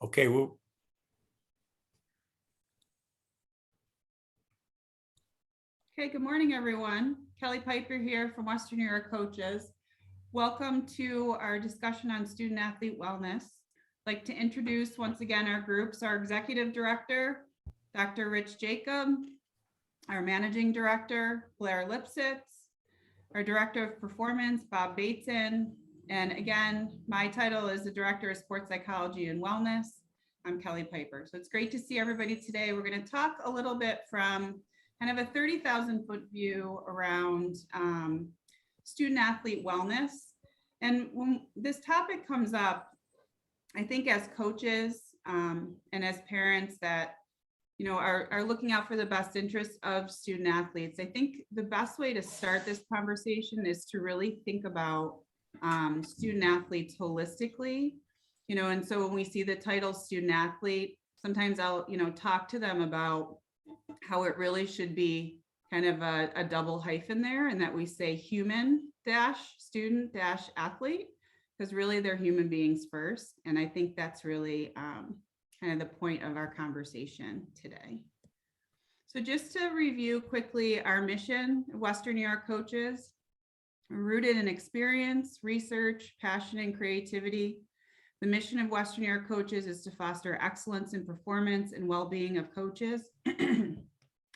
Okay, well, Okay, good morning, everyone. Kelly Piper here from Western New York Coaches. Welcome to our discussion on student athlete wellness. I'd like to introduce once again our groups, our executive director, Dr. Rich Jacob, our managing director, Blair Lipsitz, our director of performance, Bob Bateson, and again, my title is the director of sports psychology and wellness. I'm Kelly Piper. So it's great to see everybody today. We're going to talk a little bit from kind of a 30,000 foot view around student athlete wellness. And when this topic comes up, I think as coaches and as parents that are looking out for the best interests of student athletes, I think the best way to start this conversation is to really think about student athletes holistically. And so when we see the title student athlete, sometimes I'll talk to them about how it really should be kind of a double hyphen there, and that we say human dash student dash athlete, because really they're human beings first. And I think that's really kind of the point of our conversation today. So just to review quickly our mission, Western New York Coaches, rooted in experience, research, passion, and creativity. The mission of Western New York Coaches is to foster excellence in performance and well-being of coaches,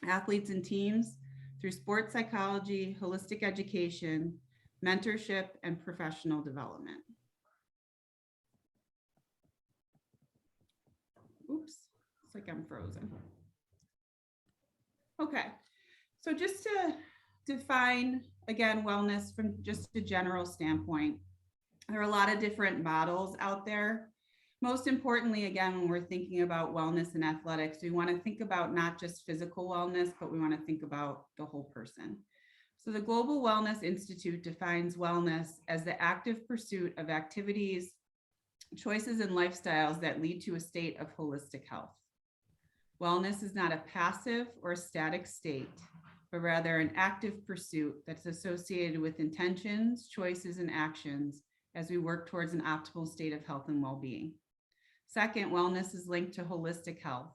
athletes, and teams through sports psychology, holistic education, mentorship, and professional development. Oops, it's like I'm frozen. Okay, so just to define, again, wellness from just a general standpoint, there are a lot of different models out there. Most importantly, again, when we're thinking about wellness and athletics, we want to think about not just physical wellness, but we want to think about the whole person. So the Global Wellness Institute defines wellness as the active pursuit of activities, choices, and lifestyles that lead to a state of holistic health. Wellness is not a passive or static state, but rather an active pursuit that's associated with intentions, choices, and actions as we work towards an optimal state of health and well-being. Second, wellness is linked to holistic health.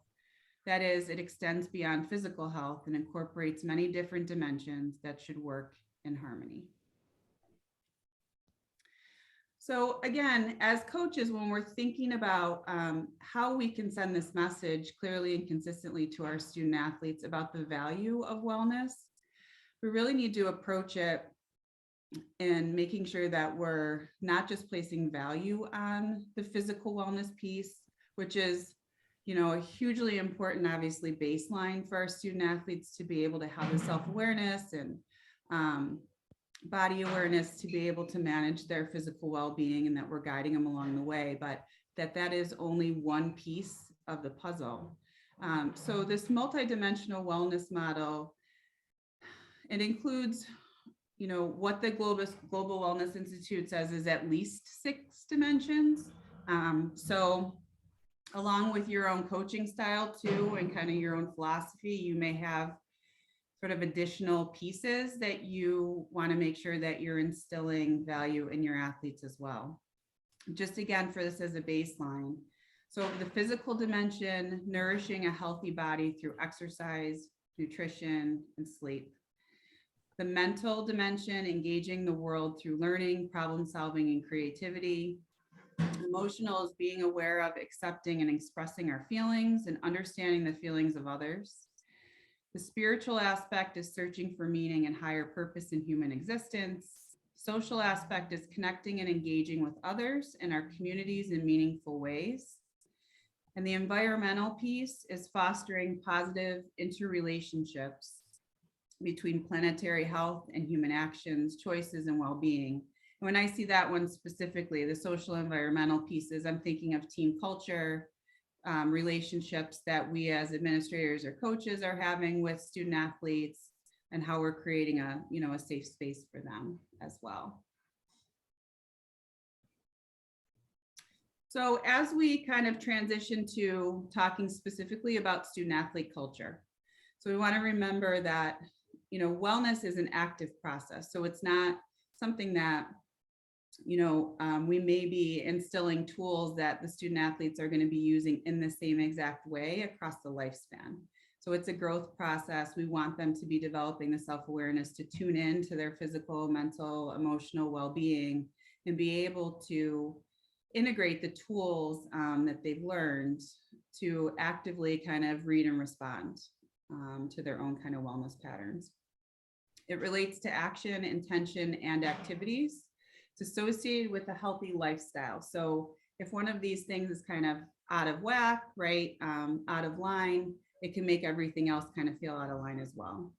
That is, it extends beyond physical health and incorporates many different dimensions that should work in harmony. So again, as coaches, when we're thinking about how we can send this message clearly and consistently to our student athletes about the value of wellness, we really need to approach it and making sure that we're not just placing value on the physical wellness piece, which is, a hugely important, obviously, baseline for our student athletes to be able to have the self-awareness and body awareness to be able to manage their physical well-being, and that we're guiding them along the way, but that is only one piece of the puzzle. So this multidimensional wellness model, it includes what the Global Wellness Institute says is at least 6 dimensions. So along with your own coaching style too, and kind of your own philosophy, you may have sort of additional pieces that you want to make sure that you're instilling value in your athletes as well. Just again, for this as a baseline. So the physical dimension, nourishing a healthy body through exercise, nutrition, and sleep. The mental dimension, engaging the world through learning, problem solving, and creativity. Emotional is being aware of, accepting, and expressing our feelings and understanding the feelings of others. The spiritual aspect is searching for meaning and higher purpose in human existence. Social aspect is connecting and engaging with others and our communities in meaningful ways. And the environmental piece is fostering positive interrelationships between planetary health and human actions, choices, and well-being. And when I see that one specifically, the social environmental pieces, I'm thinking of team culture, relationships that we as administrators or coaches are having with student athletes, and how we're creating a safe space for them as well. So as we kind of transition to talking specifically about student athlete culture, so we want to remember that wellness is an active process. So it's not something that we may be instilling tools that the student athletes are going to be using in the same exact way across the lifespan. So it's a growth process. We want them to be developing the self-awareness to tune in to their physical, mental, emotional well-being and be able to integrate the tools that they've learned to actively kind of read and respond to their own kind of wellness patterns. It relates to action, intention, and activities. It's associated with a healthy lifestyle. So if one of these things is kind of out of whack, right, out of line, it can make everything else kind of feel out of line as well.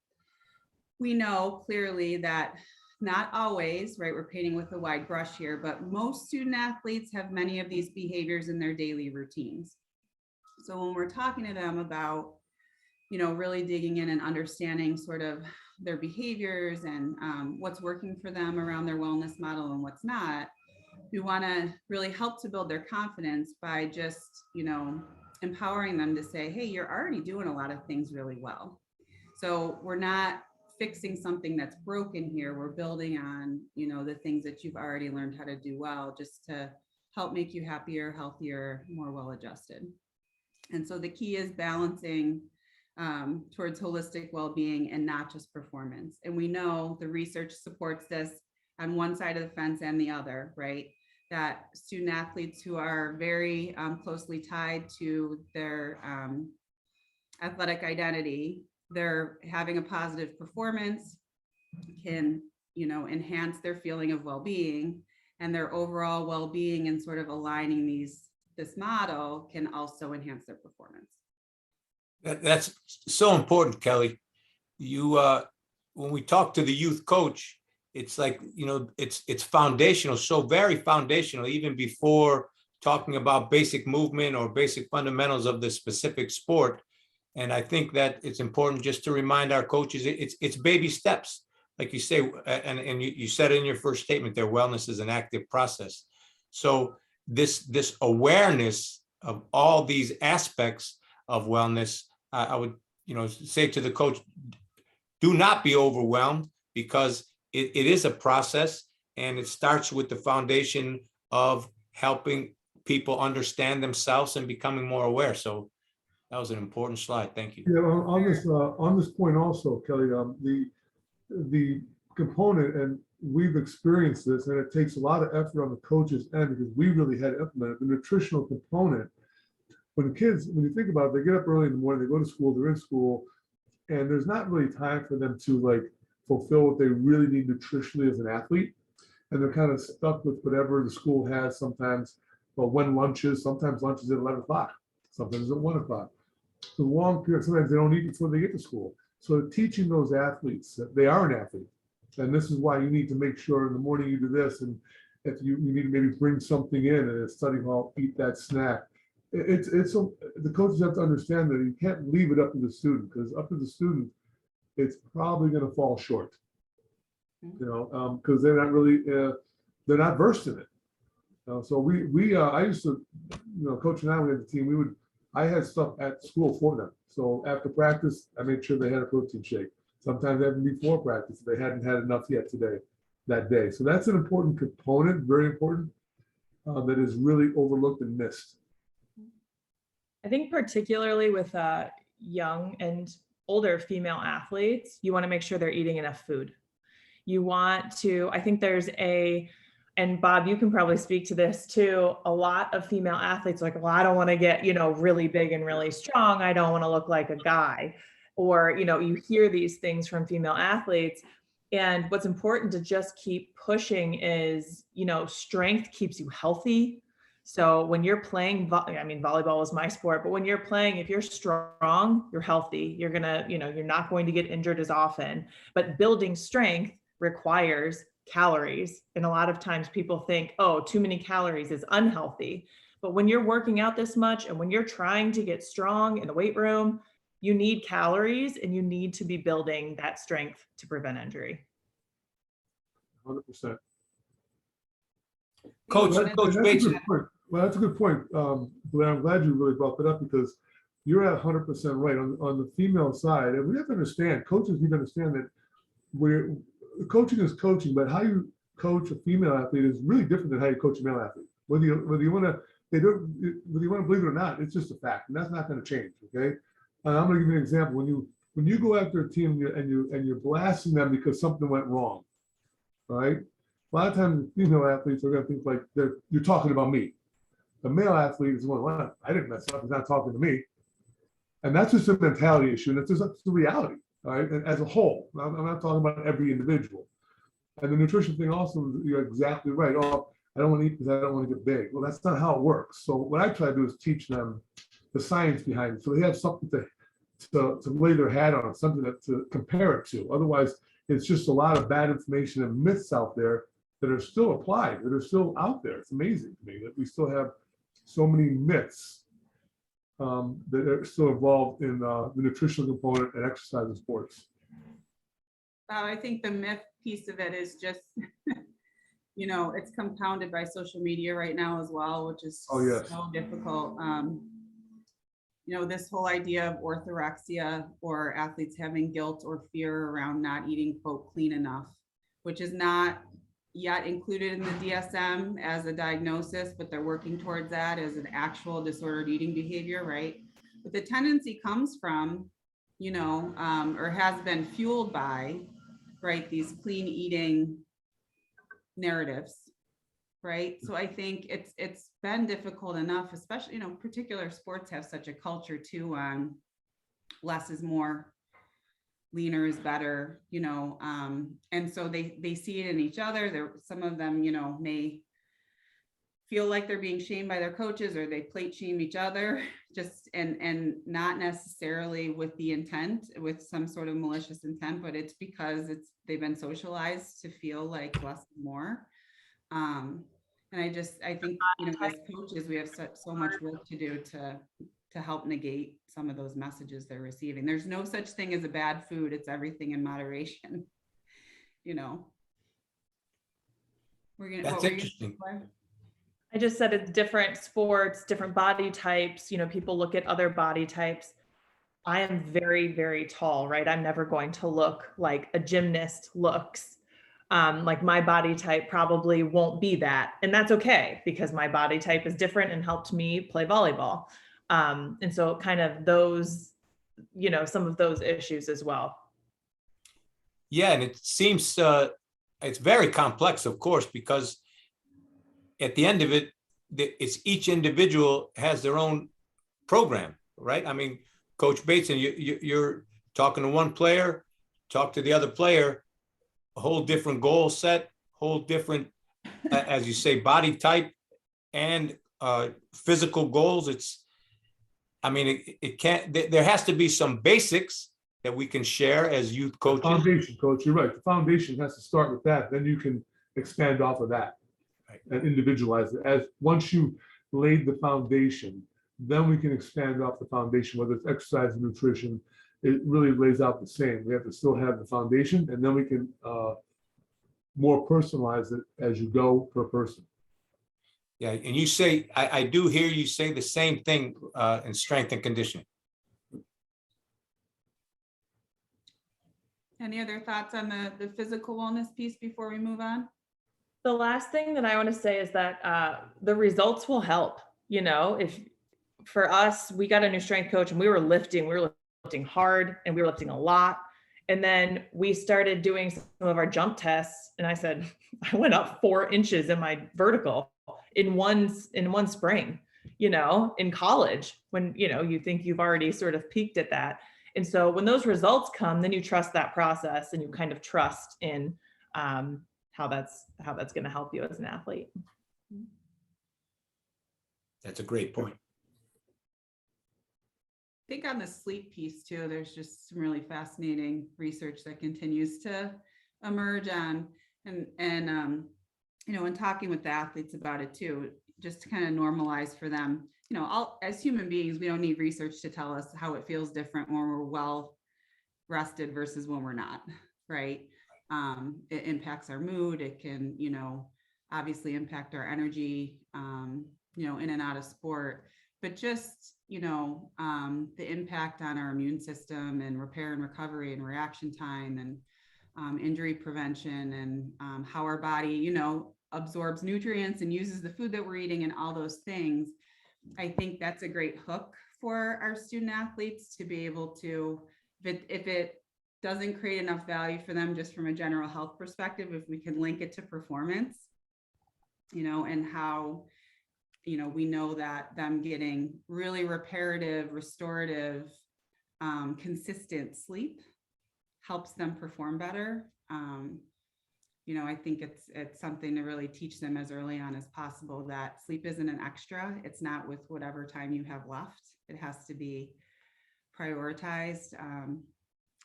We know clearly that not always, right, we're painting with a wide brush here, but most student athletes have many of these behaviors in their daily routines. So when we're talking to them about, really digging in and understanding sort of their behaviors and what's working for them around their wellness model and what's not, we want to really help to build their confidence by just, empowering them to say, hey, you're already doing a lot of things really well. So we're not fixing something that's broken here. We're building on, the things that you've already learned how to do well, just to help make you happier, healthier, more well-adjusted. And so the key is balancing towards holistic well-being and not just performance. And we know the research supports this on one side of the fence and the other, right? That student athletes who are very closely tied to their athletic identity, they're having a positive performance, can, enhance their feeling of well-being, and their overall well-being and sort of aligning this model can also enhance their performance. That's so important, Kelly. You, when we talk to the youth coach, it's like, it's foundational, so very foundational, even before talking about basic movement or basic fundamentals of the specific sport. And I think that it's important just to remind our coaches, it's baby steps, like you say, and you said in your first statement, their wellness is an active process. So this awareness of all these aspects of wellness, I would, say to the coach, do not be overwhelmed, because it is a process, and it starts with the foundation of helping people understand themselves and becoming more aware. So that was an important slide. Thank you. Yeah, on this point also, Kelly, the component, and we've experienced this, and it takes a lot of effort on the coach's end because we really had to implement it, the nutritional component. When you think about it, they get up early in the morning, they go to school, they're in school, and there's not really time for them to fulfill what they really need nutritionally as an athlete. And they're kind of stuck with whatever the school has sometimes, when lunch is, sometimes lunch is at 11 o'clock, sometimes at 1 o'clock. So long period, sometimes they don't eat before they get to school. So teaching those athletes that they are an athlete, and this is why you need to make sure in the morning you do this, and if you need to maybe bring something in and a study hall, eat that snack. The coaches have to understand that you can't leave it up to the student, because up to the student, it's probably going to fall short, because they're not really, they're not versed in it. So I used to, Coach and I, we had the team, I had stuff at school for them. So after practice, I made sure they had a protein shake. Sometimes even before practice, if they hadn't had enough yet that day. So that's an important component, very important, that is really overlooked and missed. I think particularly with young and older female athletes, you want to make sure they're eating enough food. You want to, I think there's and Bob, you can probably speak to this too, a lot of female athletes are like, well, I don't want to get, really big and really strong. I don't want to look like a guy. Or, you hear these things from female athletes. And what's important to just keep pushing is, strength keeps you healthy. So when you're playing, volleyball is my sport, but when you're playing, if you're strong, you're healthy, you're gonna, you're not going to get injured as often. But building strength requires calories. And a lot of times people think, oh, too many calories is unhealthy. But when you're working out this much and when you're trying to get strong in the weight room, you need calories and you need to be building that strength to prevent injury. 100%. Coach Bates. Well, that's a good point. Blair, I'm glad you really brought that up, because you're at 100% right on the female side. And we have to understand, coaches need to understand that coaching is coaching, but how you coach a female athlete is really different than how you coach a male athlete. Whether you want to, whether you want to believe it or not, it's just a fact, and that's not going to change. Okay, I'm going to give you an example. When you go after a team and you're blasting them because something went wrong, right? A lot of times, female athletes are going to think like you're talking about me. The male athlete is going, well, I didn't mess up. He's not talking to me. And that's just a mentality issue. And that's the reality, all right? And as a whole, I'm not talking about every individual. And the nutrition thing also, you're exactly right. Oh, I don't want to eat because I don't want to get big. Well, that's not how it works. So what I try to do is teach them the science behind it. So they have something to lay their hat on, something to compare it to. Otherwise, it's just a lot of bad information and myths out there that are still applied, that are still out there. It's amazing to me that we still have so many myths that are still involved in the nutritional component and exercise and sports. I think the myth piece of it is just, it's compounded by social media right now as well, which is Oh, yes. so difficult. This whole idea of orthorexia or athletes having guilt or fear around not eating, quote, clean enough, which is not yet included in the DSM as a diagnosis, but they're working towards that as an actual disordered eating behavior, right? But the tendency comes from, or has been fueled by, right, these clean eating narratives, right? So I think it's been difficult enough, especially, particular sports have such a culture too on less is more, leaner is better, and so they see it in each other. Some of them, may feel like they're being shamed by their coaches, or they plate shame each other, just and not necessarily with the intent, with some sort of malicious intent, but it's because they've been socialized to feel like less is more. And I think, as coaches, we have so much work to do to help negate some of those messages they're receiving. There's no such thing as a bad food. It's everything in moderation. That's interesting. I just said it's different sports, different body types. People look at other body types. I am very, very tall, right? I'm never going to look like a gymnast looks. Like my body type probably won't be that. And that's okay, because my body type is different and helped me play volleyball. And so kind of those, some of those issues as well. Yeah, and it seems it's very complex, of course, because at the end of it, it's each individual has their own program, right? I mean, Coach Bateson, you're talking to one player, talk to the other player, a whole different goal set, whole different, as you say, body type and physical goals. It can't, there has to be some basics that we can share as youth coaches. The foundation, coach, you're right. The foundation has to start with that. Then you can expand off of that. Right. And individualize it. As once you laid the foundation, then we can expand off the foundation, whether it's exercise and nutrition. It really lays out the same. We have to still have the foundation, and then we can more personalize it as you go per person. Yeah, and you say, I do hear you say the same thing in strength and conditioning. Any other thoughts on the physical wellness piece before we move on? The last thing that I want to say is that the results will help. If for us, we got a new strength coach and we were lifting hard and we were lifting a lot. And then we started doing some of our jump tests. And I said, I went up 4 inches in my vertical in one spring, in college, when, you think you've already sort of peaked at that. And so when those results come, then you trust that process and you kind of trust in how that's going to help you as an athlete. That's a great point. I think on the sleep piece too, there's just some really fascinating research that continues to emerge on, and in talking with the athletes about it too, just to kind of normalize for them, as human beings, we don't need research to tell us how it feels different when we're well rested versus when we're not, right? It impacts our mood. It can, obviously impact our energy, in and out of sport, but just, the impact on our immune system and repair and recovery and reaction time and injury prevention, and how our body, absorbs nutrients and uses the food that we're eating and all those things. I think that's a great hook for our student athletes to be able to, if it doesn't create enough value for them just from a general health perspective, if we can link it to performance, and how, we know that them getting really reparative, restorative, consistent sleep helps them perform better. I think it's something to really teach them as early on as possible, that sleep isn't an extra. It's not with whatever time you have left. It has to be prioritized,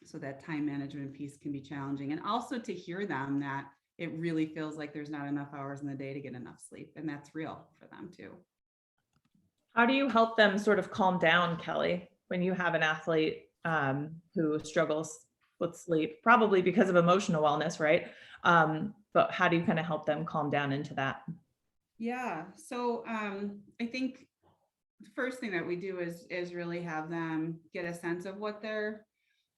so that time management piece can be challenging. And also to hear them that it really feels like there's not enough hours in the day to get enough sleep. And that's real for them too. How do you help them sort of calm down, Kelly, when you have an athlete who struggles with sleep, probably because of emotional wellness, right? But how do you kind of help them calm down into that? Yeah. So I think the first thing that we do is really have them get a sense of what their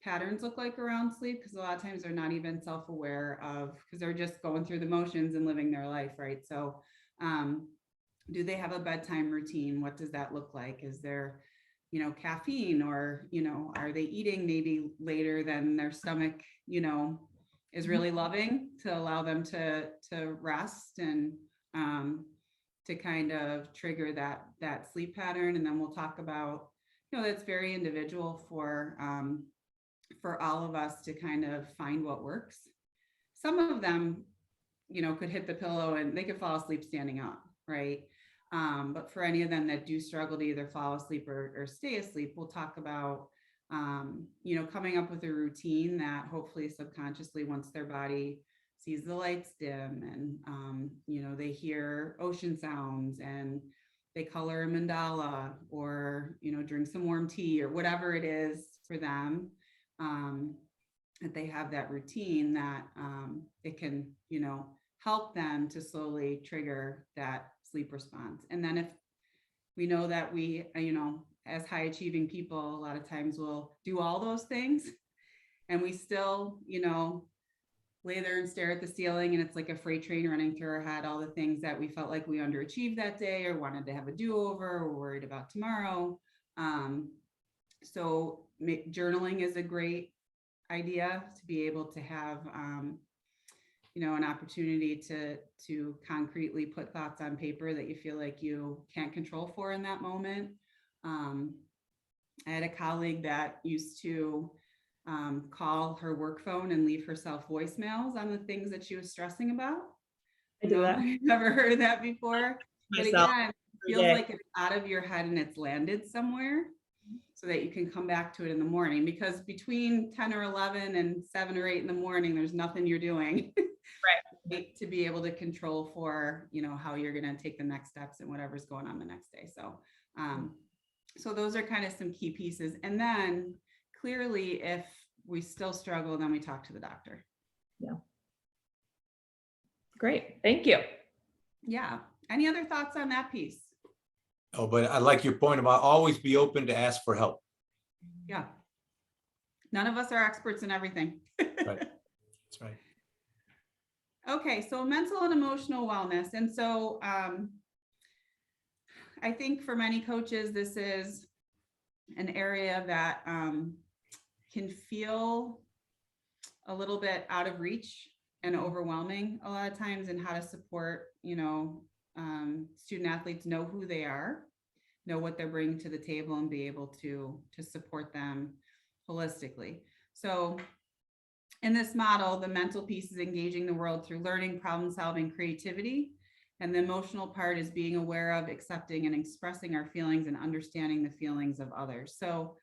patterns look like around sleep, because a lot of times they're not even self-aware of, because they're just going through the motions and living their life, right? So do they have a bedtime routine? What does that look like? Is there caffeine, or are they eating maybe later than their stomach is really loving, to allow them to rest and to kind of trigger that sleep pattern? And then we'll talk about, that's very individual for all of us to kind of find what works. Some of them, could hit the pillow and they could fall asleep standing up, right? But for any of them that do struggle to either fall asleep or stay asleep, we'll talk about, coming up with a routine that hopefully subconsciously, once their body sees the lights dim and, they hear ocean sounds and they color a mandala, or, drink some warm tea or whatever it is for them, that they have that routine that it can, help them to slowly trigger that sleep response. And then if we know that we, as high achieving people, a lot of times we'll do all those things and we still, lay there and stare at the ceiling, and it's like a freight train running through our head, all the things that we felt like we underachieved that day or wanted to have a do-over or worried about tomorrow. So journaling is a great idea, to be able to have, an opportunity to concretely put thoughts on paper that you feel like you can't control for in that moment. I had a colleague that used to call her work phone and leave herself voicemails on the things that she was stressing about. I do that. I've never heard of that before. Myself. But again, it feels like it's out of your head and it's landed somewhere, so that you can come back to it in the morning, because between 10 or 11 and 7 or 8 in the morning, there's nothing you're doing right to be able to control for, how you're going to take the next steps and whatever's going on the next day. So, so those are kind of some key pieces. And then clearly, if we still struggle, then we talk to the doctor. Yeah. Great. Thank you. Yeah. Any other thoughts on that piece? Oh, but I like your point about always be open to ask for help. Yeah. None of us are experts in everything. Right. That's right. Okay. So mental and emotional wellness. And so I think for many coaches, this is an area that can feel a little bit out of reach and overwhelming a lot of times, and how to support, student athletes know who they are, know what they're bringing to the table, and be able to support them holistically. So in this model, the mental piece is engaging the world through learning, problem solving, creativity. And the emotional part is being aware of, accepting, and expressing our feelings and understanding the feelings of others. So,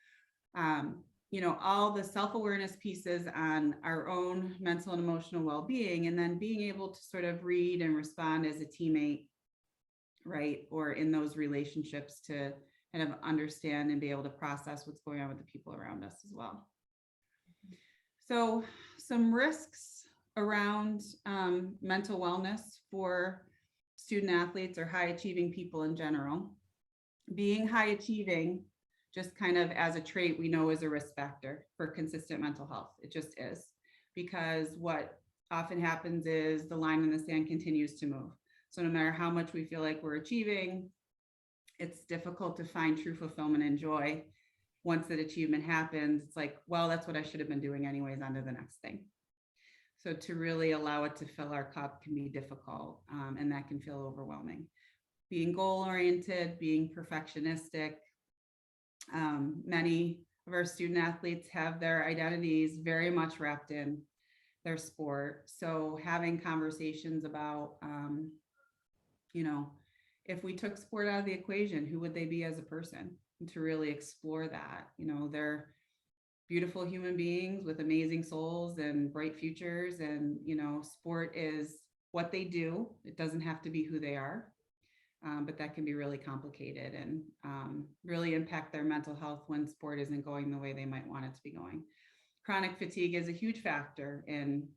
all the self-awareness pieces on our own mental and emotional well-being, and then being able to sort of read and respond as a teammate, right? Or in those relationships to kind of understand and be able to process what's going on with the people around us as well. So some risks around mental wellness for student athletes or high achieving people in general. Being high achieving, just kind of as a trait, we know is a risk factor for consistent mental health. It just is. because what often happens is the line in the sand continues to move. So no matter how much we feel like we're achieving, it's difficult to find true fulfillment and joy. Once that achievement happens, it's like, well, that's what I should have been doing anyways, on to the next thing. So to really allow it to fill our cup can be difficult, and that can feel overwhelming. Being goal-oriented, being perfectionistic. Many of our student athletes have their identities very much wrapped in their sport. So having conversations about, if we took sport out of the equation, who would they be as a person? And to really explore that, they're beautiful human beings with amazing souls and bright futures. And, sport is what they do. It doesn't have to be who they are. But that can be really complicated and really impact their mental health when sport isn't going the way they might want it to be going. Chronic fatigue is a huge factor in,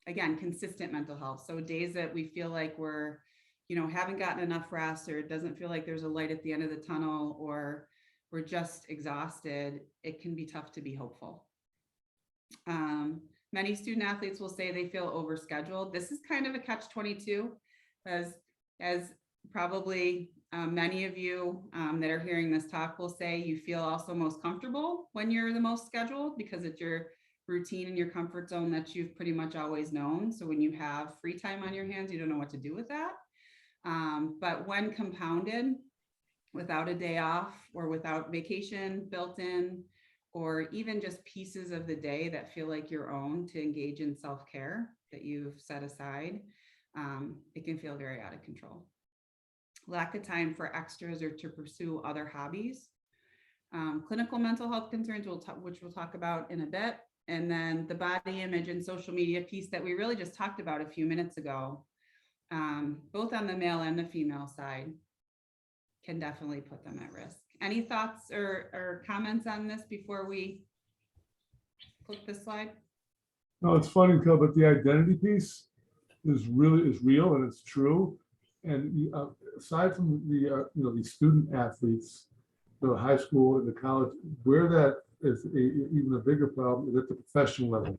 again, consistent mental health. So days that we feel like we're, haven't gotten enough rest, or it doesn't feel like there's a light at the end of the tunnel, or we're just exhausted, it can be tough to be hopeful. Many student athletes will say they feel overscheduled. This is kind of a catch-22, as probably many of you that are hearing this talk will say, you feel also most comfortable when you're the most scheduled, because it's your routine and your comfort zone that you've pretty much always known. So when you have free time on your hands, you don't know what to do with that. But when compounded without a day off or without vacation built in, or even just pieces of the day that feel like your own to engage in self-care that you've set aside, it can feel very out of control. Lack of time for extras or to pursue other hobbies. Clinical mental health concerns, which we'll talk about in a bit. And then the body image and social media piece that we really just talked about a few minutes ago, both on the male and the female side, can definitely put them at risk. Any thoughts or comments on this before we click this slide? No, it's funny, Kel, but the identity piece is real and it's true. And aside from these student athletes, the high school and the college, where that is even a bigger problem is at the professional level.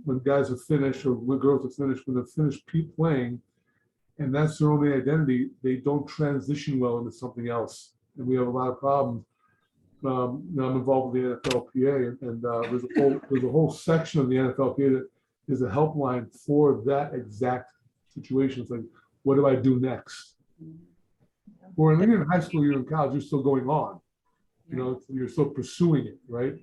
When guys are finished, or when girls are finished, when they're finished playing, and that's their only identity, they don't transition well into something else. And we have a lot of problems. I'm involved with the NFLPA, and there's a whole section of the NFLPA that is a helpline for that exact situation. It's like, what do I do next? Or when you're in high school, you're in college, you're still going on. You're still pursuing it, right?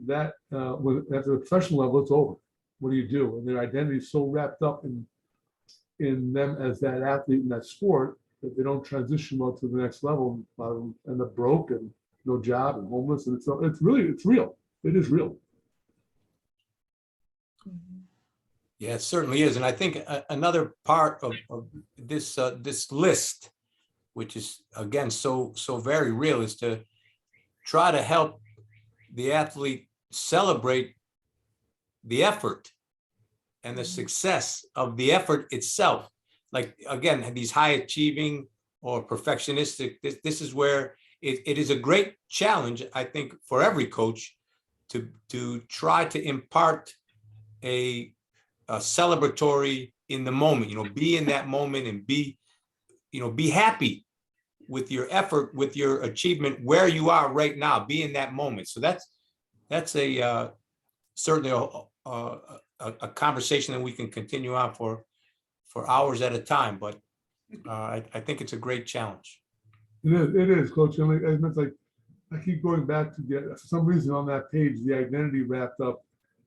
That at the professional level, it's over. What do you do? And their identity is so wrapped up in them as that athlete in that sport that they don't transition well to the next level. A lot of them end up broke and no job and homeless. And it's real. It is real. Yeah, it certainly is. And I think another part of this this list, which is again so very real, is to try to help the athlete celebrate the effort and the success of the effort itself. Like, again, these high achieving or perfectionistic, this is where it is a great challenge, I think, for every coach to try to impart a celebratory in the moment, be in that moment and be happy with your effort, with your achievement, where you are right now, be in that moment. So that's a certainly a conversation that we can continue on for hours at a time, but I think it's a great challenge. It is, Coach. It's like I keep going back to for some reason on that page, the identity wrapped up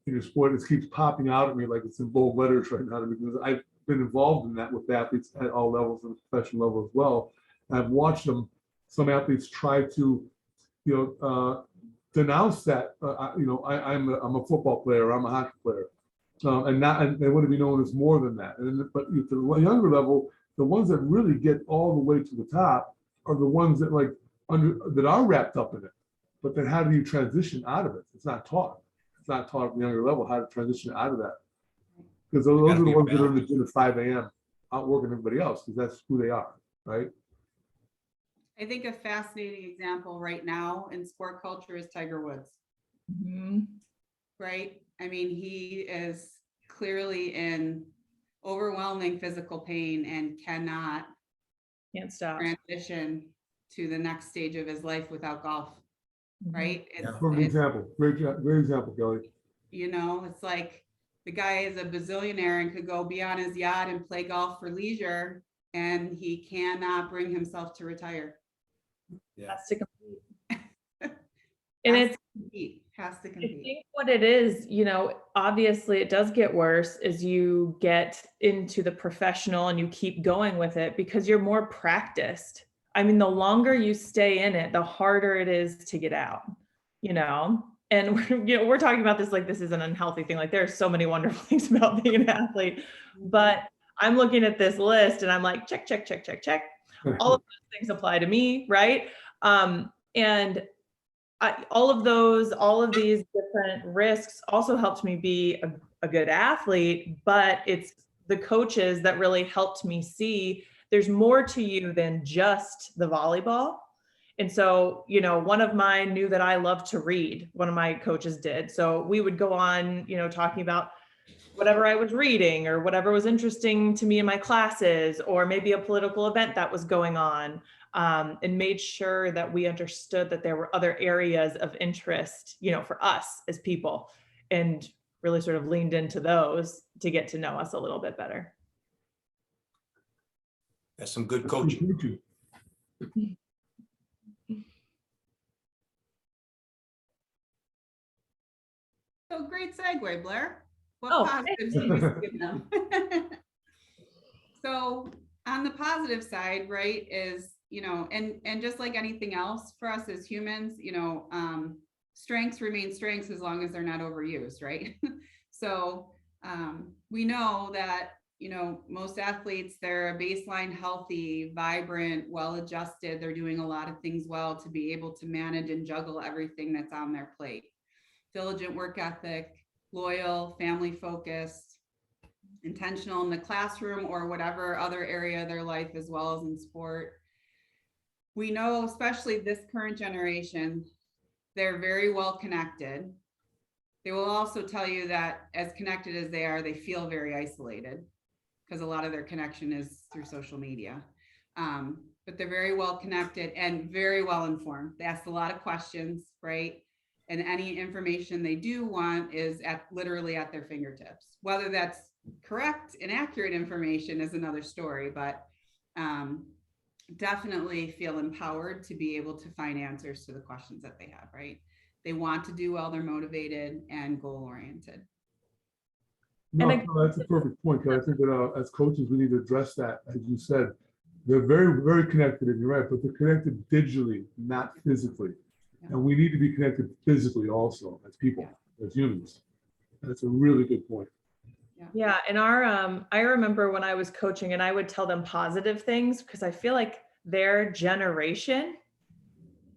in your sport, it keeps popping out at me like it's in bold letters right now, because I've been involved in that with athletes at all levels and professional level as well. And I've watched some athletes try to, denounce that, I'm a football player, I'm a hockey player. And they want to be known as more than that. But at the younger level, the ones that really get all the way to the top are the ones that that are wrapped up in it. But then how do you transition out of it? It's not taught. It's not taught at the younger level how to transition out of that. Because those are the ones that are in the gym at 5 a.m. out working everybody else, because that's who they are, right? I think a fascinating example right now in sport culture is Tiger Woods. right? I mean, he is clearly in overwhelming physical pain and cannot Can't stop. transition to the next stage of his life without golf, Mhm. right? Yeah. Perfect example. Great example, Kelly. You know, it's like the guy is a bazillionaire and could go be on his yacht and play golf for leisure, and he cannot bring himself to retire. Has to compete. And Has it's, to compete, has to I compete. think what it is, you know, obviously it does get worse as you get into the professional and you keep going with it because you're more practiced. I mean, the longer you stay in it, the harder it is to get out, you know? And we're talking about this like this is an unhealthy thing. Like there are so many wonderful things about being an athlete, but I'm looking at this list and I'm like, check, check, check, check, check. All of those things apply to me, right? And all of these different risks also helped me be a good athlete, but it's the coaches that really helped me see there's more to you than just the volleyball. And so, you know, one of mine knew that I loved to read. One of my coaches did. So we would go on, you know, talking about whatever I was reading or whatever was interesting to me in my classes, or maybe a political event that was going on, and made sure that we understood that there were other areas of interest, you know, for us as people, and really sort of leaned into those to get to know us a little bit better. That's some good coaching. So great segue, Blair. What Oh, positives do you see in them? So on the positive side, right, is, you know, and just like anything else for us as humans, you know, strengths remain strengths as long as they're not overused, right? So we know that, you know, most athletes, they're a baseline healthy, vibrant, well-adjusted. They're doing a lot of things well to be able to manage and juggle everything that's on their plate. Diligent work ethic, loyal, family focused, intentional in the classroom or whatever other area of their life, as well as in sport. We know, especially this current generation, they're very well connected. They will also tell you that as connected as they are, they feel very isolated because a lot of their connection is through social media. But they're very well connected and very well informed. They ask a lot of questions, right? And any information they do want is literally at their fingertips. Whether that's correct and accurate information is another story, but definitely feel empowered to be able to find answers to the questions that they have, right? They want to do well, they're motivated and goal-oriented. No, And no, that's a perfect point, Kelly. I think that as coaches, we need to address that. As you said, they're very, very connected, and you're right, but they're connected digitally, not physically. Yeah. And we need to be connected physically also as people, as humans. That's a really good point. Yeah, and I remember when I was coaching and I would tell them positive things because I feel like their generation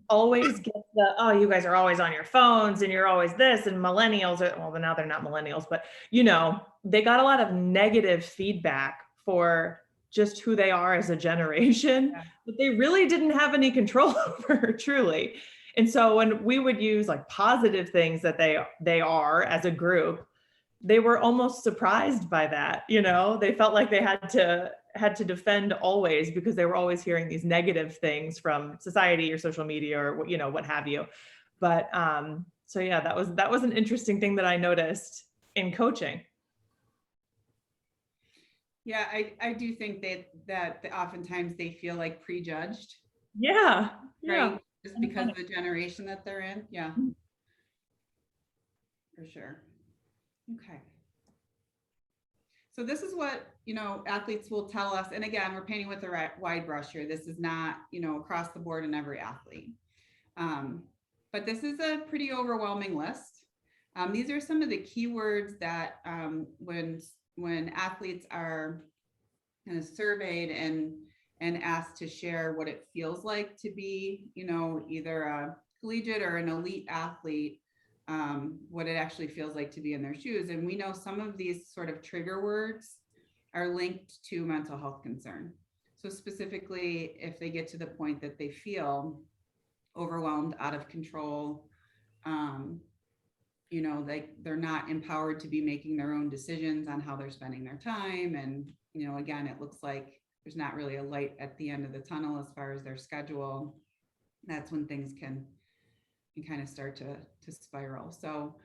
always gets oh, you guys are always on your phones and you're always this, and millennials are, well, now they're not millennials, but you know, they got a lot of negative feedback for just who they are as a generation, but they really didn't have any control over, truly. And so when we would use like positive things that they are as a group, they were almost surprised by that. You know, they felt like they had to defend always because they were always hearing these negative things from society or social media or, you know, what have you. But so yeah, that was an interesting thing that I noticed in coaching. Yeah, I do think that oftentimes they feel like prejudged, Yeah. right? Just because of the generation that they're in. Yeah, for sure. Okay. So this is what, you know, athletes will tell us. And again, we're painting with a wide brush here. This is not, you know, across the board in every athlete. But this is a pretty overwhelming list. These are some of the keywords that when athletes are kind of surveyed and asked to share what it feels like to be, you know, either a collegiate or an elite athlete, what it actually feels like to be in their shoes. And we know some of these sort of trigger words are linked to mental health concern. So specifically, if they get to the point that they feel overwhelmed, out of control, you know, they're not empowered to be making their own decisions on how they're spending their time. And, you know, again, it looks like there's not really a light at the end of the tunnel as far as their schedule. That's when things can kind of start to spiral. So,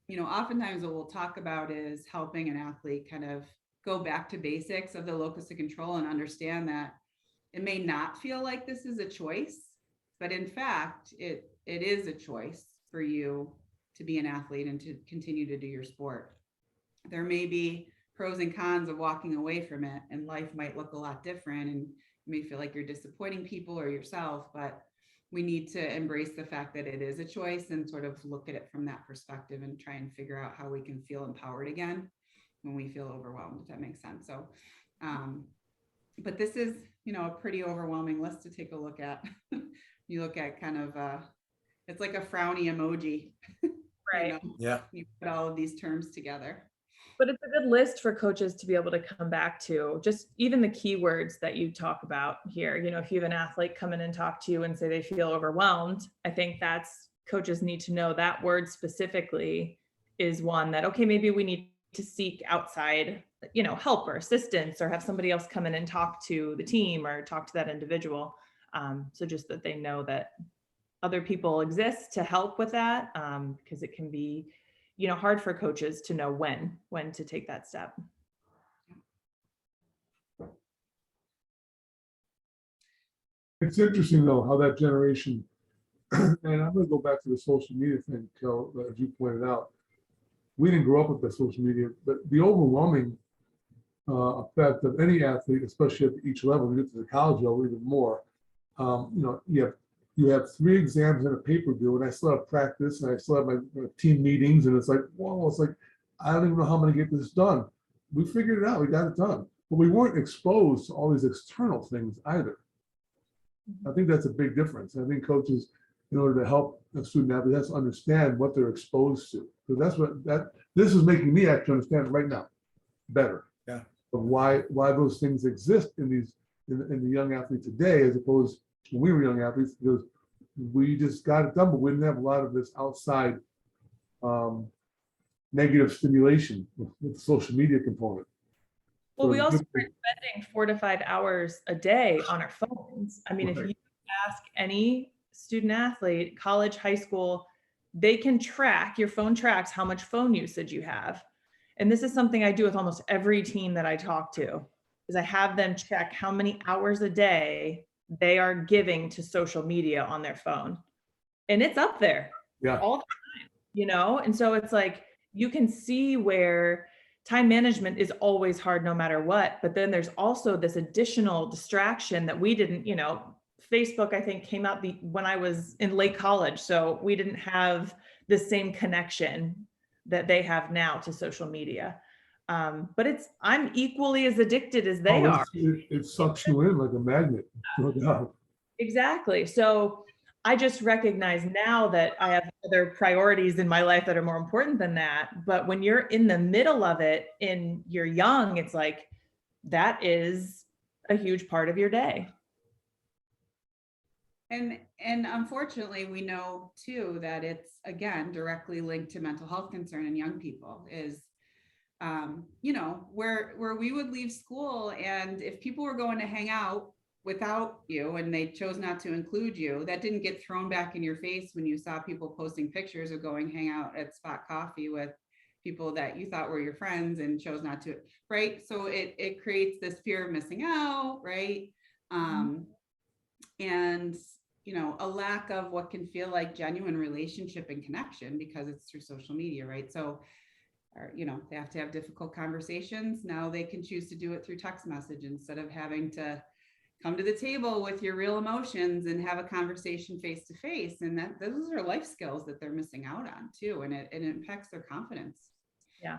you know, oftentimes what we'll talk about is helping an athlete kind of go back to basics of the locus of control and understand that it may not feel like this is a choice, but in fact, it is a choice for you to be an athlete and to continue to do your sport. There may be pros and cons of walking away from it, and life might look a lot different, and you may feel like you're disappointing people or yourself, but we need to embrace the fact that it is a choice and sort of look at it from that perspective and try and figure out how we can feel empowered again when we feel overwhelmed, if that makes sense. So, but this is, you know, a pretty overwhelming list to take a look at. You look at kind of, it's like a frowny emoji. Right. You know, Yeah. you put all of these terms together. But it's a good list for coaches to be able to come back to, just even the keywords that you talk about here. You know, if you have an athlete come in and talk to you and say they feel overwhelmed, I think that's, coaches need to know that word specifically is one that, okay, maybe we need to seek outside, you know, help or assistance, or have somebody else come in and talk to the team or talk to that individual. So just that they know that other people exist to help with that, because it can be, you know, hard for coaches to know when to take that step. It's interesting though, how that generation, and I'm gonna go back to the social media thing, Kel, as you pointed out. We didn't grow up with the social media, but the overwhelming effect of any athlete, especially at each level, you get to the college level even more. You know, you have 3 exams and a paper due, and I still have practice, and I still have my team meetings, and it's like, whoa, it's like, I don't even know how I'm gonna get this done. We figured it out, we got it done, but we weren't exposed to all these external things either. I think that's a big difference. I think coaches, in order to help a student athlete, has to understand what they're exposed to. So that's what this is making me actually understand right now better. Yeah. Of why those things exist in the young athlete today, as opposed to when we were young athletes, because we just got it done, but we didn't have a lot of this outside negative stimulation with the social media component. Well, So we it's also good are spending 4 to 5 hours a day on our phones. I mean, if Right. you ask any student athlete, college, high school, they can track, your phone tracks how much phone usage you have. And this is something I do with almost every team that I talk to, is I have them check how many hours a day they are giving to social media on their phone. And it's up there Yeah. all the time, you know? And so it's like, you can see where time management is always hard no matter what, but then there's also this additional distraction that we didn't, you know, Facebook, I think, came out when I was in late college. So we didn't have the same connection that they have now to social media. But I'm equally as addicted as they are. It sucks you in like a magnet. No doubt. Exactly. So I just recognize now that I have other priorities in my life that are more important than that. But when you're in the middle of it and you're young, it's like, that is a huge part of your day. And unfortunately, we know too that it's, again, directly linked to mental health concern in young people is, you know, where we would leave school, and if people were going to hang out without you and they chose not to include you, that didn't get thrown back in your face when you saw people posting pictures of going hang out at Spot Coffee with people that you thought were your friends and chose not to, right? So it creates this fear of missing out, right? And, you know, a lack of what can feel like genuine relationship and connection because it's through social media, right? So, you know, they have to have difficult conversations. Now they can choose to do it through text message instead of having to come to the table with your real emotions and have a conversation face to face. And those are life skills that they're missing out on too. And it impacts their confidence. Yeah.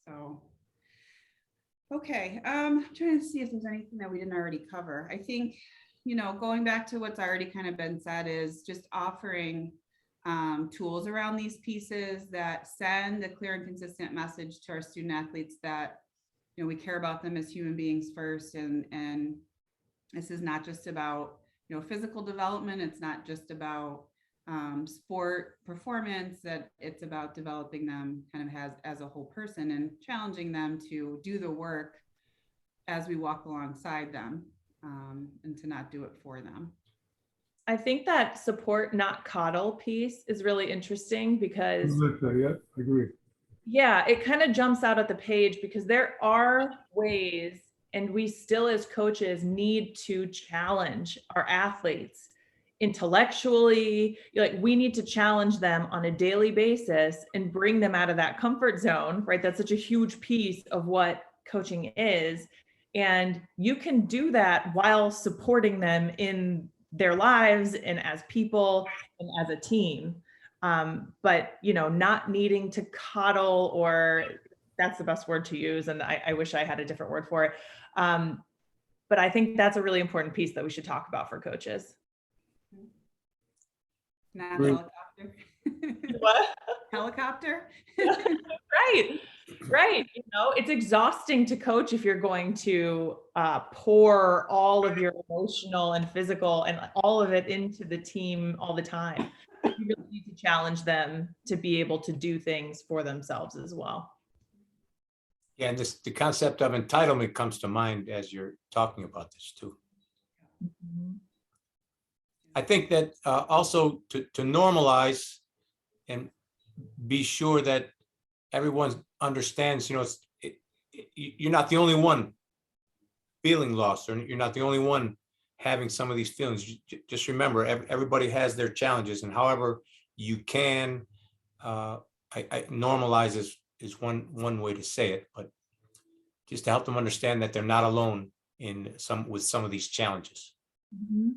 So, okay. I'm trying to see if there's anything that we didn't already cover. I think, you know, going back to what's already kind of been said is just offering tools around these pieces that send a clear and consistent message to our student athletes that, you know, we care about them as human beings first. And this is not just about, you know, physical development. It's not just about sport performance, that it's about developing them kind of as a whole person and challenging them to do the work as we walk alongside them, and to not do it for them. I think that support, not coddle piece is really interesting because Yeah, I agree. yeah, it kind of jumps out at the page because there are ways, and we still as coaches need to challenge our athletes intellectually. Like, we need to challenge them on a daily basis and bring them out of that comfort zone, right? That's such a huge piece of what coaching is. And you can do that while supporting them in their lives and as people and as a team. But not needing to coddle, or that's the best word to use, and I wish I had a different word for it. But I think that's a really important piece that we should talk about for coaches. Not Great. helicopter. What? Helicopter. Right. It's exhausting to coach if you're going to pour all of your emotional and physical and all of it into the team all the time. You really need to challenge them to be able to do things for themselves as well. Yeah, and the concept of entitlement comes to mind as you're talking about this too. I think that also to normalize and be sure that everyone understands, you're not the only one feeling lost, or you're not the only one having some of these feelings. Just remember, everybody has their challenges, and however you can, normalize is one way to say it, but just to help them understand that they're not alone with some of these challenges. Mm-hmm.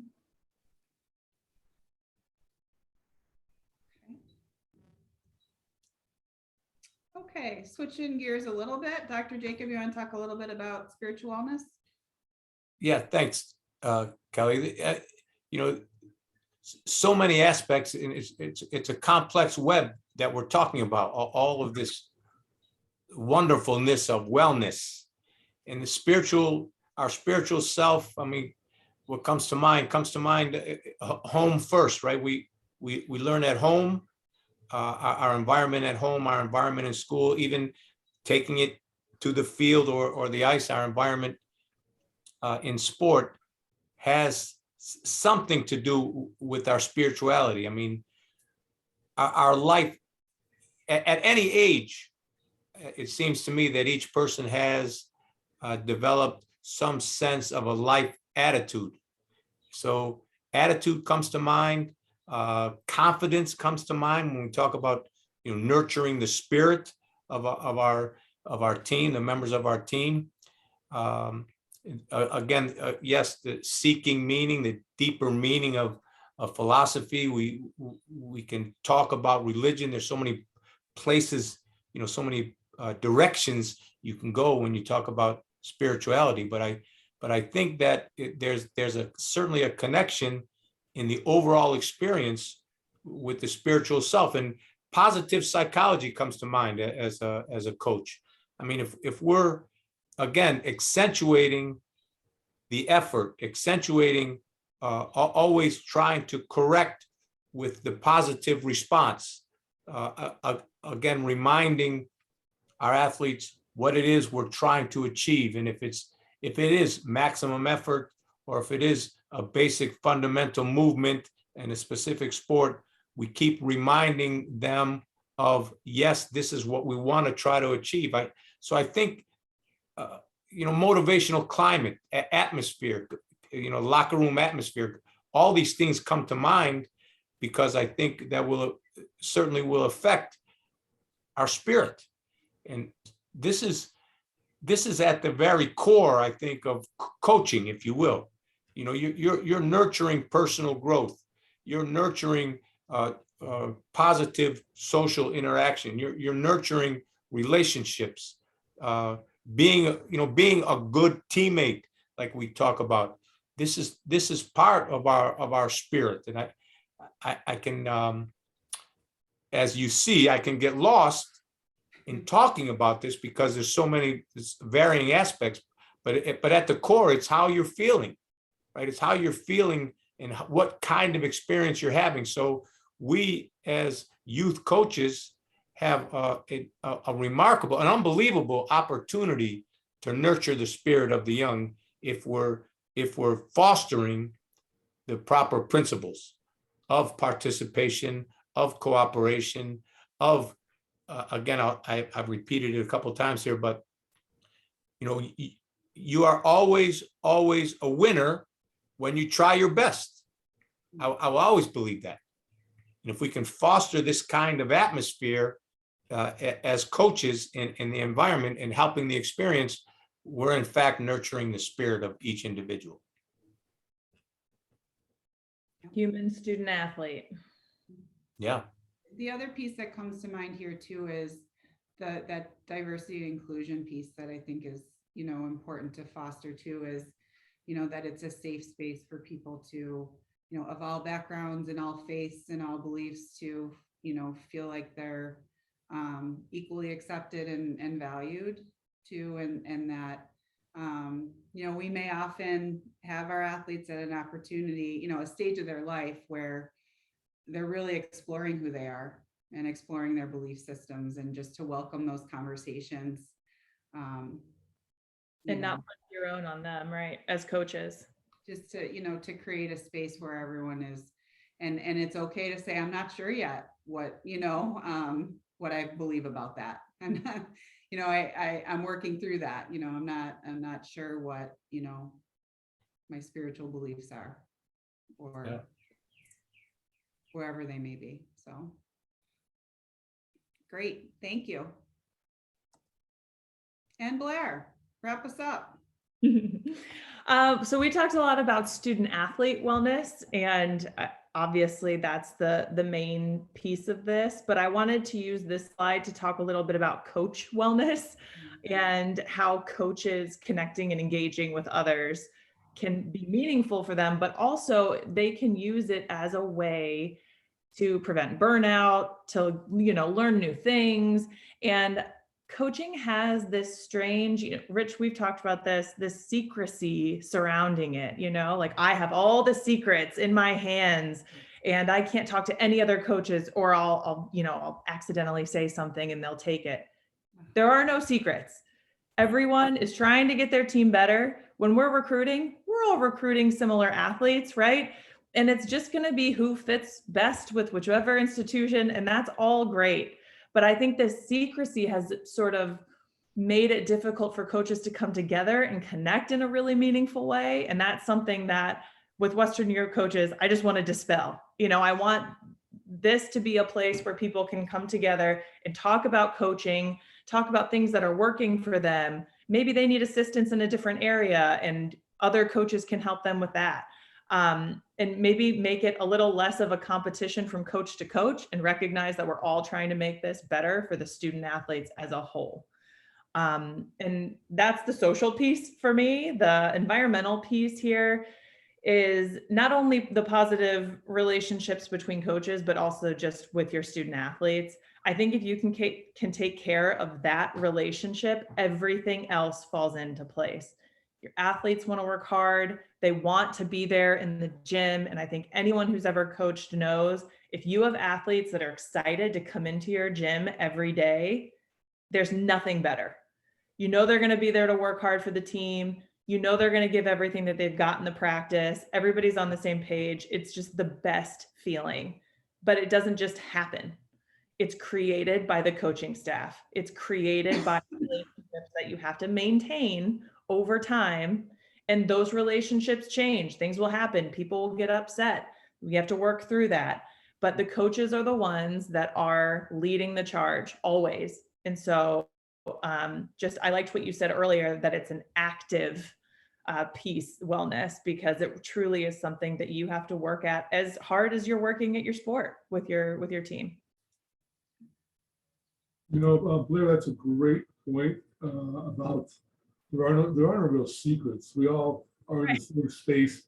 Okay, switching gears a little bit. Dr. Jacob, you want to talk a little bit about spiritual wellness? Yeah, thanks, Kelly. So many aspects, and it's a complex web that we're talking about. All of this wonderfulness of wellness and our spiritual self. I mean, what comes to mind home first, right? We learn at home, our environment at home, our environment in school, even taking it to the field or the ice, our environment in sport has something to do with our spirituality. I mean, our life at any age, it seems to me that each person has developed some sense of a life attitude. So attitude comes to mind, confidence comes to mind when we talk about nurturing the spirit of our team, the members of our team. Again, yes, the seeking meaning, the deeper meaning of philosophy. We can talk about religion. There's so many places, so many directions you can go when you talk about spirituality. But I think that there's certainly a connection in the overall experience with the spiritual self, and positive psychology comes to mind as a coach. I mean, if we're again accentuating the effort, always trying to correct with the positive response, again reminding our athletes what it is we're trying to achieve, and if it is maximum effort, or if it is a basic fundamental movement in a specific sport, we keep reminding them of, yes, this is what we want to try to achieve. So I think, motivational climate, atmosphere, locker room atmosphere, all these things come to mind, because I think that certainly will affect our spirit. And this is at the very core, I think, of coaching, if you will. You're nurturing personal growth. You're nurturing positive social interaction. You're nurturing relationships. Being a good teammate, like we talk about. This is part of our spirit, and I can, as you see, I can get lost in talking about this because there's so many varying aspects, but at the core, it's how you're feeling, right? It's how you're feeling and what kind of experience you're having. So we as youth coaches have a remarkable, an unbelievable opportunity to nurture the spirit of the young if we're fostering the proper principles of participation, of cooperation, of again, I've repeated it a couple of times here, but you know, you are always a winner when you try your best. I will always believe that. And if we can foster this kind of atmosphere as coaches in the environment and helping the experience, we're in fact nurturing the spirit of each individual. Human student athlete. Yeah. The other piece that comes to mind here too is that diversity and inclusion piece that I think is, you know, important to foster too, is, you know, that it's a safe space for people to, you know, of all backgrounds and all faiths and all beliefs to, you know, feel like they're equally accepted and valued too. And that, you know, we may often have our athletes at an opportunity, you know, a stage of their life where they're really exploring who they are and exploring their belief systems, and just to welcome those conversations. And not put your own on them, right? As coaches. Just to, you know, to create a space where everyone is, and it's okay to say, I'm not sure yet what, you know, what I believe about that. And, you know, I'm working through that, you know, I'm not sure what, you know, my spiritual beliefs are, or Yeah. wherever they may be. So great. Thank you. And Blair, wrap us up. So we talked a lot about student athlete wellness, and obviously that's the main piece of this, but I wanted to use this slide to talk a little bit about coach wellness and how coaches connecting and engaging with others can be meaningful for them, but also they can use it as a way to prevent burnout, to, you know, learn new things. And coaching has this strange, you know, Rich, we've talked about this secrecy surrounding it, you know, like I have all the secrets in my hands and I can't talk to any other coaches, or I'll accidentally say something and they'll take it. There are no secrets. Everyone is trying to get their team better. When we're recruiting, we're all recruiting similar athletes, right? And it's just going to be who fits best with whichever institution, and that's all great. But I think this secrecy has sort of made it difficult for coaches to come together and connect in a really meaningful way. And that's something that with Western New York coaches, I just want to dispel. You know, I want this to be a place where people can come together and talk about coaching, talk about things that are working for them. Maybe they need assistance in a different area and other coaches can help them with that. And maybe make it a little less of a competition from coach to coach, and recognize that we're all trying to make this better for the student athletes as a whole. And that's the social piece for me. The environmental piece here is not only the positive relationships between coaches, but also just with your student athletes. I think if you can take care of that relationship, everything else falls into place. Your athletes want to work hard. They want to be there in the gym. And I think anyone who's ever coached knows if you have athletes that are excited to come into your gym every day, there's nothing better. You know, they're going to be there to work hard for the team. You know, they're going to give everything that they've got in the practice. Everybody's on the same page. It's just the best feeling, but it doesn't just happen. It's created by the coaching staff. It's created by relationships that you have to maintain over time. And those relationships change. Things will happen. People will get upset. We have to work through that. But the coaches are the ones that are leading the charge always. And so I liked what you said earlier, that it's an active piece, wellness, because it truly is something that you have to work at as hard as you're working at your sport with your team. You know, Blair, that's a great point about there are no real secrets. We all are in the same space,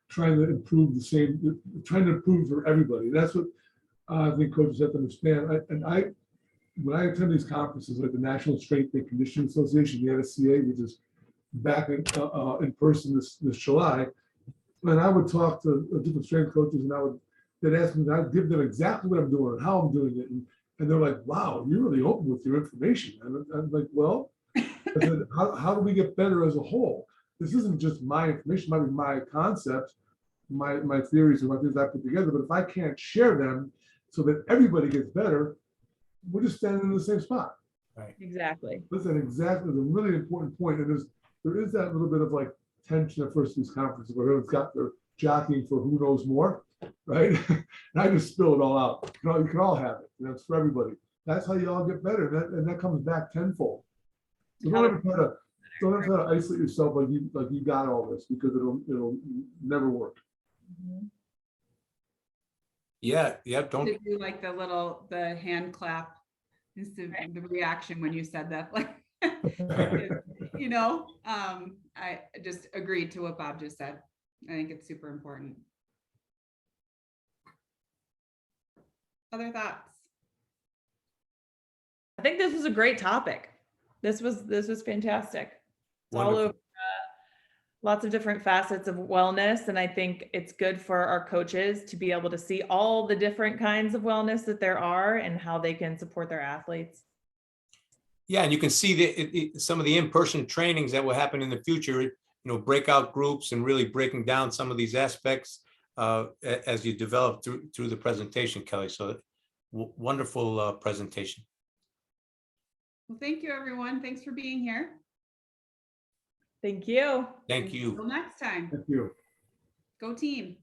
trying to improve trying to improve for everybody. That's what I think coaches have to understand. When I attend these conferences like the National Strength and Conditioning Association, the NSCA, which is back in person this July, and I would talk to different strength coaches, and I would that ask me, I give them exactly what I'm doing and how I'm doing it. And they're like, wow, you're really open with your information. And I'm like, well, I said, how do we get better as a whole? This isn't just my information, might be my concepts, my theories and my things I put together, but if I can't share them so that everybody gets better, we're just standing in the same spot. Exactly. Listen, exactly, it's a really important point. And there is that little bit of like tension at first of these conferences where everyone's got their jockeying for who knows more, right? And I just spill it all out. You can all have it. It's for everybody. That's how you all get better. And that comes back tenfold. So don't ever try to isolate yourself like you got all this, because it'll never work. Yeah, don't, To do like the hand clap instead of the reaction when you said that, like, you know, I just agreed to what Bob just said. I think it's super important. Other thoughts? I think this was a great topic. This was fantastic. It's all wonderful. over lots of different facets of wellness. And I think it's good for our coaches to be able to see all the different kinds of wellness that there are and how they can support their athletes. Yeah, and you can see some of the in-person trainings that will happen in the future, breakout groups and really breaking down some of these aspects as you develop through the presentation, Kelly. So wonderful presentation. Well, thank you, everyone. Thanks for being here. Thank you. Thank you. Until next time, Thank you. go team.